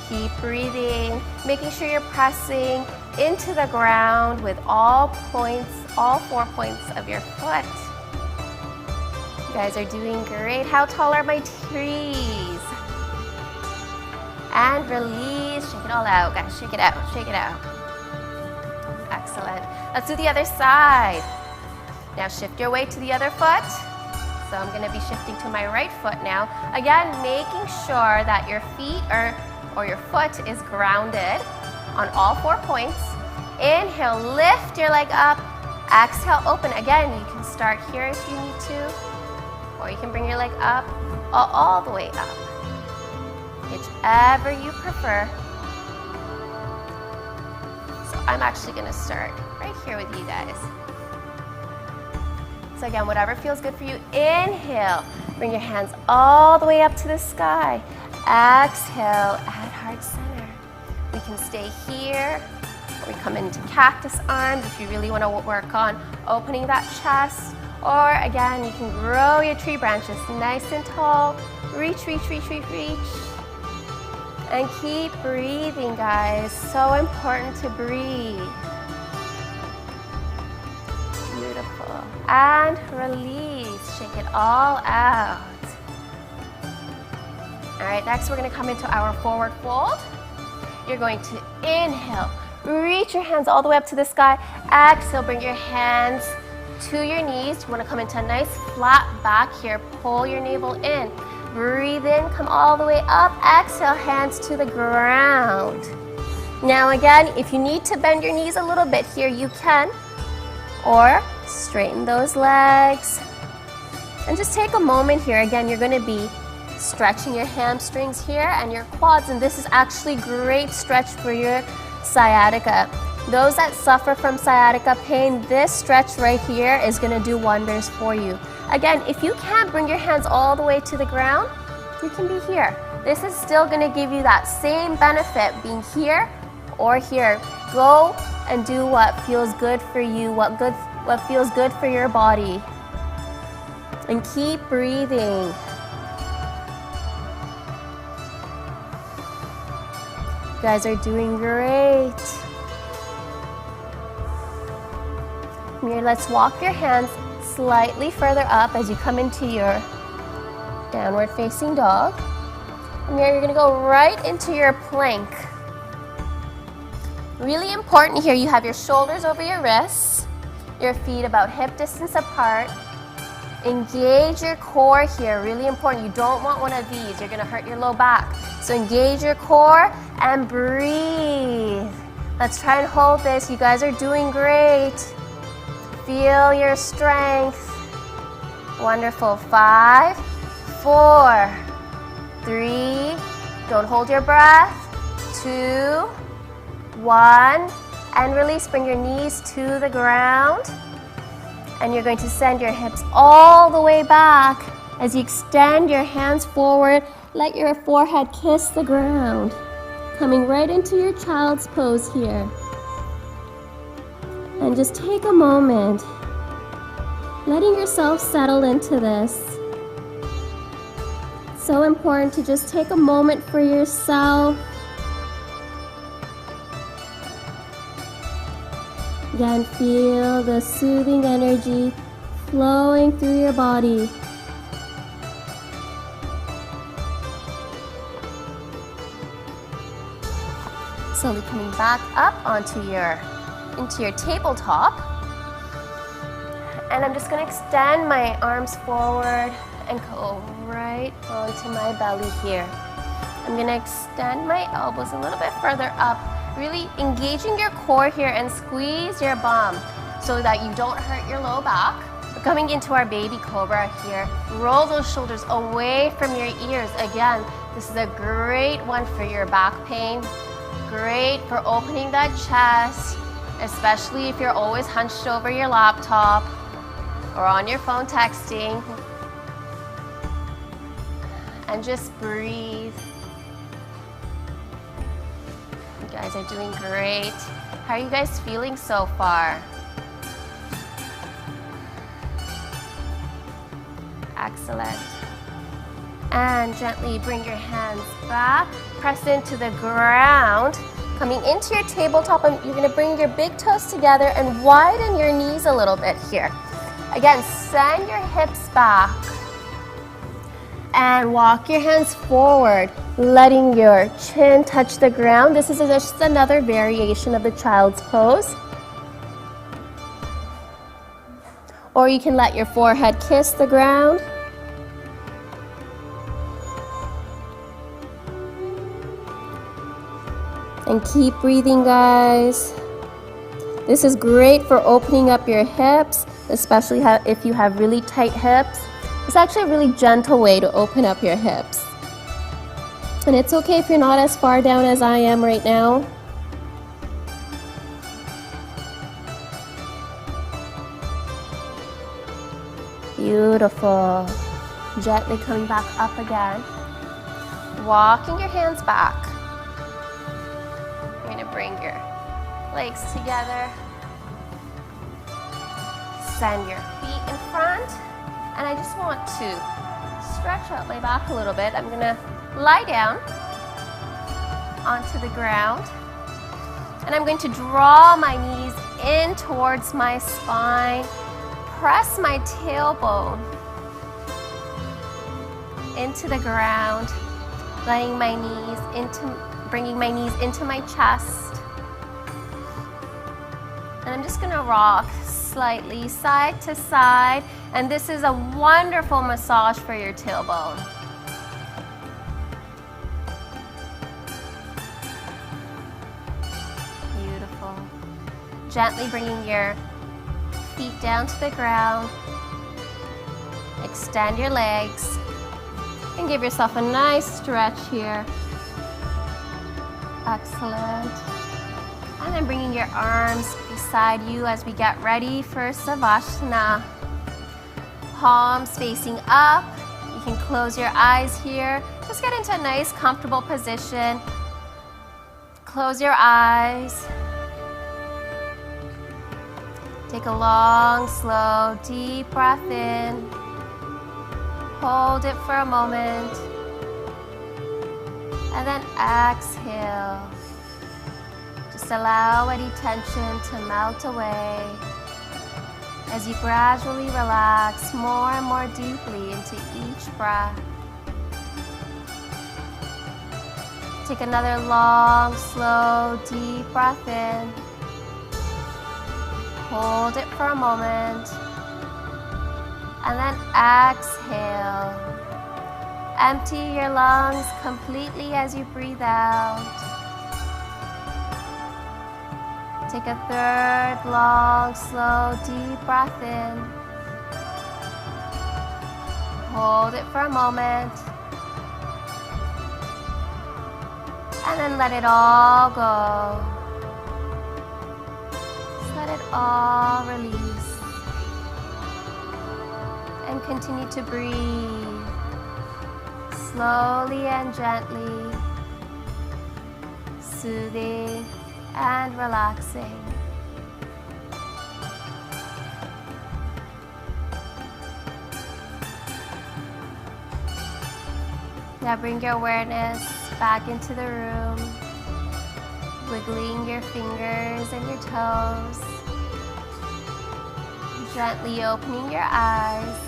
Keep breathing, making sure you're pressing into the ground with all 4 points of your foot. You guys are doing great. How tall are my trees? And release, shake it all out, guys, shake it out, shake it out. Excellent. Let's do the other side. Now shift your weight to the other foot. So I'm gonna be shifting to my right foot now. Again, making sure that your feet or your foot is grounded on all 4 points. Inhale, lift your leg up. Exhale, open. Again, you can start here if you need to, or you can bring your leg up, all the way up. Whichever you prefer. So I'm actually gonna start right here with you guys. So again, whatever feels good for you. Inhale, bring your hands all the way up to the sky. Exhale at heart center. We can stay here, or we come into cactus arms if you really want to work on opening that chest. Or again, you can grow your tree branches nice and tall. Reach, reach, reach, reach, reach. And keep breathing, guys. So important to breathe. Beautiful. And release. Shake it all out. All right, next we're gonna come into our forward fold. You're going to inhale. Reach your hands all the way up to the sky. Exhale, bring your hands to your knees. You wanna come into a nice flat back here. Pull your navel in. Breathe in, come all the way up. Exhale, hands to the ground. Now again, if you need to bend your knees a little bit here, you can. Or straighten those legs. And just take a moment here. Again, you're gonna be stretching your hamstrings here and your quads, and this is actually great stretch for your sciatica. Those that suffer from sciatica pain, this stretch right here is gonna do wonders for you. Again, if you can't bring your hands all the way to the ground, you can be here. This is still gonna give you that same benefit, being here or here. Go and do what feels good for you, what feels good for your body. And keep breathing. You guys are doing great. Here, let's walk your hands slightly further up as you come into your downward facing dog. And here, you're gonna go right into your plank. Really important here, you have your shoulders over your wrists, your feet about hip distance apart. Engage your core here, really important. You don't want one of these, you're gonna hurt your low back. So engage your core and breathe. Let's try and hold this. You guys are doing great. Feel your strength. Wonderful. 5, 4, 3, don't hold your breath. 2, 1, and release. Bring your knees to the ground. And you're going to send your hips all the way back as you extend your hands forward. Let your forehead kiss the ground. Coming right into your child's pose here. And just take a moment, letting yourself settle into this. So important to just take a moment for yourself. Again, feel the soothing energy flowing through your body. Slowly coming back up into your tabletop. And I'm just gonna extend my arms forward and go right onto my belly here. I'm gonna extend my elbows a little bit further up, really engaging your core here and squeeze your bum so that you don't hurt your low back. We're coming into our baby cobra here. Roll those shoulders away from your ears. Again, this is a great one for your back pain. Great for opening that chest, especially if you're always hunched over your laptop or on your phone texting. And just breathe. You guys are doing great. How are you guys feeling so far? Excellent. And gently bring your hands back. Press into the ground. Coming into your tabletop, you're gonna bring your big toes together and widen your knees a little bit here. Again, send your hips back. And walk your hands forward, letting your chin touch the ground. This is just another variation of the child's pose. Or you can let your forehead kiss the ground. And keep breathing, guys. This is great for opening up your hips, especially if you have really tight hips. It's actually a really gentle way to open up your hips. And it's okay if you're not as far down as I am right now. Beautiful. Gently coming back up again. Walking your hands back. You're gonna bring your legs together. Send your feet in front. And I just want to stretch out my back a little bit. I'm gonna lie down. onto the ground. And I'm going to draw my knees in towards my spine, press my tailbone into the ground, bringing my knees into my chest. And I'm just gonna rock slightly side to side, and this is a wonderful massage for your tailbone. Beautiful. Gently bringing your feet down to the ground. Extend your legs and give yourself a nice stretch here. Excellent. And then bringing your arms beside you as we get ready for Savasana. Palms facing up. You can close your eyes here. Just get into a nice, comfortable position. Close your eyes. Take a long, slow, deep breath in. Hold it for a moment. And then exhale. Just allow any tension to melt away as you gradually relax more and more deeply into each breath. Take another long, slow, deep breath in. Hold it for a moment. And then exhale. Empty your lungs completely as you breathe out. Take a third long, slow, deep breath in. Hold it for a moment. And then let it all go. Just let it all release. And continue to breathe slowly and gently, soothing and relaxing. Now bring your awareness back into the room, wiggling your fingers and your toes, gently opening your eyes,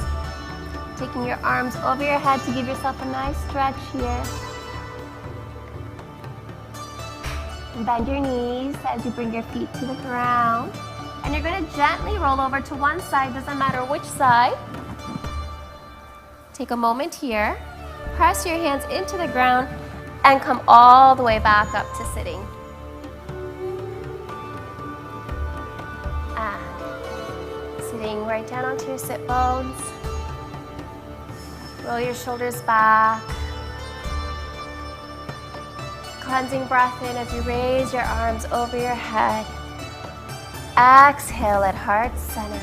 taking your arms over your head to give yourself a nice stretch here. Bend your knees as you bring your feet to the ground. And you're going to gently roll over to one side, doesn't matter which side. Take a moment here. Press your hands into the ground and come all the way back up to sitting. And sitting right down onto your sit bones. Roll your shoulders back. Cleansing breath in as you raise your arms over your head. Exhale at heart center.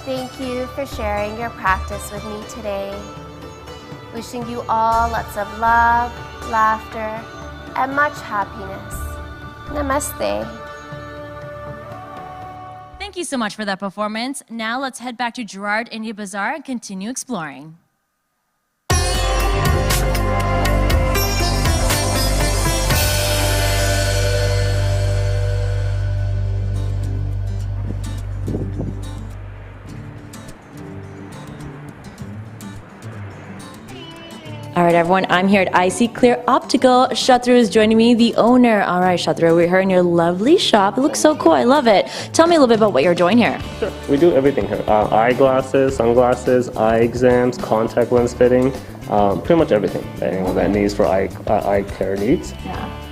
Thank you for sharing your practice with me today. Wishing you all lots of love, laughter, and much happiness. Namaste. Thank you so much for that performance. Now let's head back to Gerrard, India Bazaar and continue exploring. All right, everyone, I'm here at IC Clear Optical. Shatru is joining me, the owner. All right, Shatru, we're here in your lovely shop. It looks so cool. I love it. Tell me a little bit about what you're doing here. Sure. We do everything here. Eyeglasses, sunglasses, eye exams, contact lens fitting, pretty much everything that needs for eye care needs. Yeah.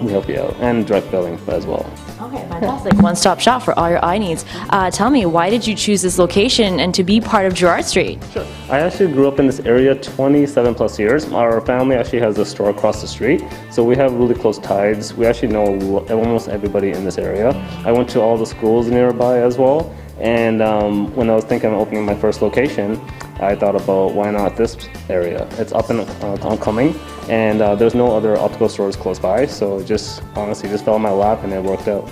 We help you out. And direct billing as well. Okay, fantastic. One-stop shop for all your eye needs. Tell me, why did you choose this location and to be part of Gerrard Street? Sure. I actually grew up in this area 27 plus years. Our family actually has a store across the street, so we have really close ties. We actually know almost everybody in this area. I went to all the schools nearby as well, and when I was thinking of opening my first location, I thought about why not this area. It's up and coming, and there's no other optical stores close by, so just honestly just fell in my lap and it worked out.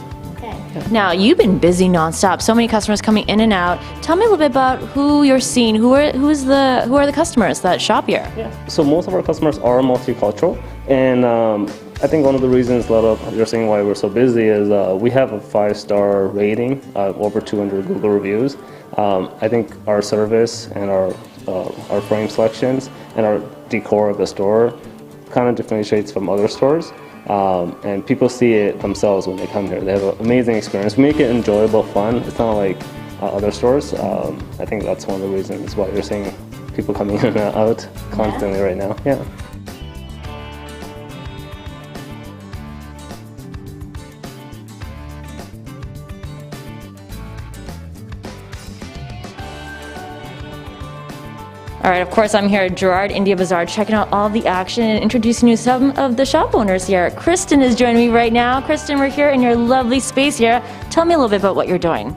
Now, you've been busy nonstop. So many customers coming in and out. Tell me a little bit about who you're seeing. Who are the customers that shop here? Yeah. So most of our customers are multicultural. And I think one of the reasons you're saying why we're so busy is we have a 5-star rating, over 200 Google reviews. I think our service and our frame selections and our decor of the store kind of differentiates from other stores. And people see it themselves when they come here. They have an amazing experience. We make it enjoyable, fun. It's not like other stores. I think that's one of the reasons why you're seeing people coming in and out constantly right now. Yeah. All right, of course, I'm here at Gerrard India Bazaar checking out all the action and introducing you to some of the shop owners here. Kristen is joining me right now. Kristen, we're here in your lovely space here. Tell me a little bit about what you're doing.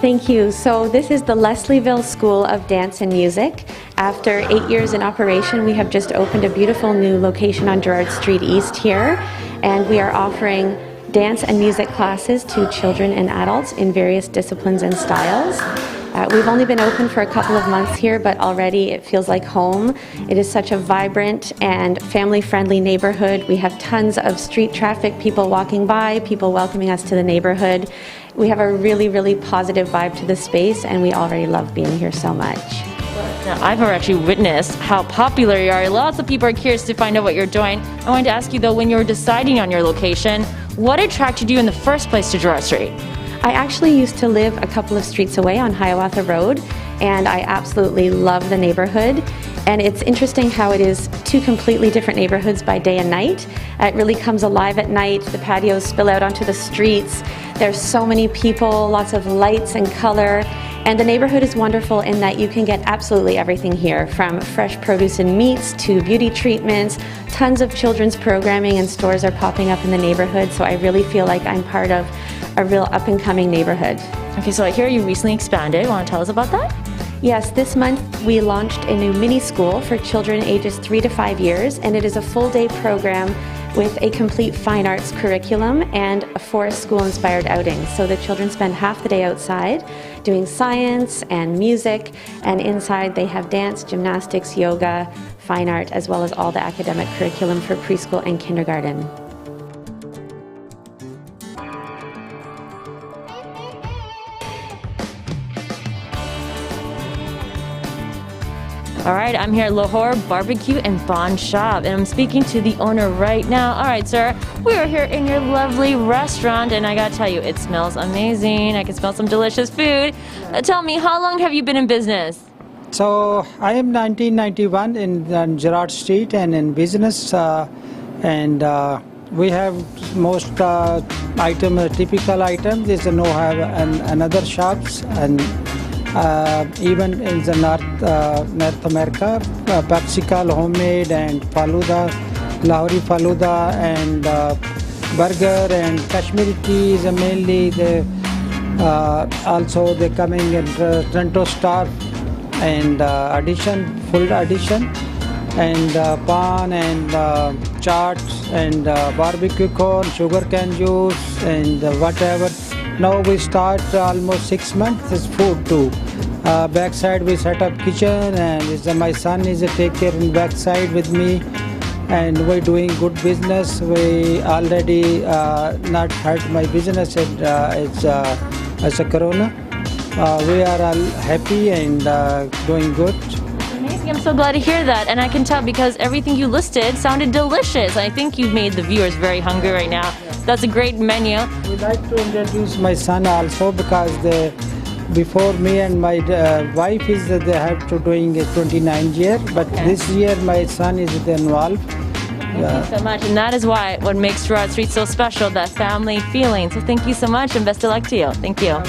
Thank you. So this is the Leslieville School of Dance and Music. After 8 years in operation, we have just opened a beautiful new location on Gerrard Street East here, and we are offering dance and music classes to children and adults in various disciplines and styles. We've only been open for a couple of months here, but already it feels like home. It is such a vibrant and family-friendly neighborhood. We have tons of street traffic, people walking by, people welcoming us to the neighborhood. We have a really, really positive vibe to the space, and we already love being here so much. Now, I've actually witnessed how popular you are. Lots of people are curious to find out what you're doing. I wanted to ask you, though, when you were deciding on your location, what attracted you in the first place to Gerrard Street? I actually used to live a couple of streets away on Hiawatha Road, and I absolutely love the neighborhood. And it's interesting how it is two completely different neighborhoods by day and night. It really comes alive at night. The patios spill out onto the streets. There's so many people, lots of lights and color. And the neighborhood is wonderful in that you can get absolutely everything here, from fresh produce and meats to beauty treatments. Tons of children's programming and stores are popping up in the neighborhood, so I really feel like I'm part of a real up-and-coming neighborhood. Okay, so I hear you recently expanded. Want to tell us about that? Yes, this month we launched a new mini school for children ages 3 to 5 years, and it is a full-day program with a complete fine arts curriculum and a forest school-inspired outing. So the children spend half the day outside doing science and music, and inside they have dance, gymnastics, yoga, fine art, as well as all the academic curriculum for preschool and kindergarten. All right, I'm here at Lahore Barbecue and Bond Shop, and I'm speaking to the owner right now. All right, sir, we are here in your lovely restaurant, and I gotta tell you, it smells amazing. I can smell some delicious food. Tell me, how long have you been in business? So I am 1991 in Gerrard Street and in business, and we have most typical items. There's no have another shops, and even in the North America, popsicle, homemade, and faluda, Lahori faluda, and burger and Kashmiri tea is mainly the. Also, they're coming in Toronto Star and full addition, and pan and chaat and barbecue corn, sugar cane juice, and whatever. Now we start almost 6 months is food too. Backside we set up kitchen, and my son is take care in backside with me, and we're doing good business. We already not hurt my business as a corona. We are all happy and doing good. Amazing, I'm so glad to hear that, and I can tell because everything you listed sounded delicious. I think you've made the viewers very hungry right now. That's a great menu. We'd like to introduce my son also, because before me and my wife they have to doing 29 years, but this year my son is involved. Thank you so much, and that is what makes Gerrard Street so special, that family feeling. So thank you so much, and best of luck to you. Thank you.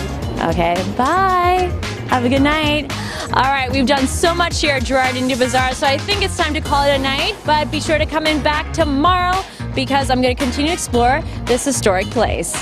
Okay, bye. Have a good night. All right, we've done so much here at Gerrard India Bazaar, so I think it's time to call it a night, but be sure to come in back tomorrow because I'm going to continue to explore this historic place.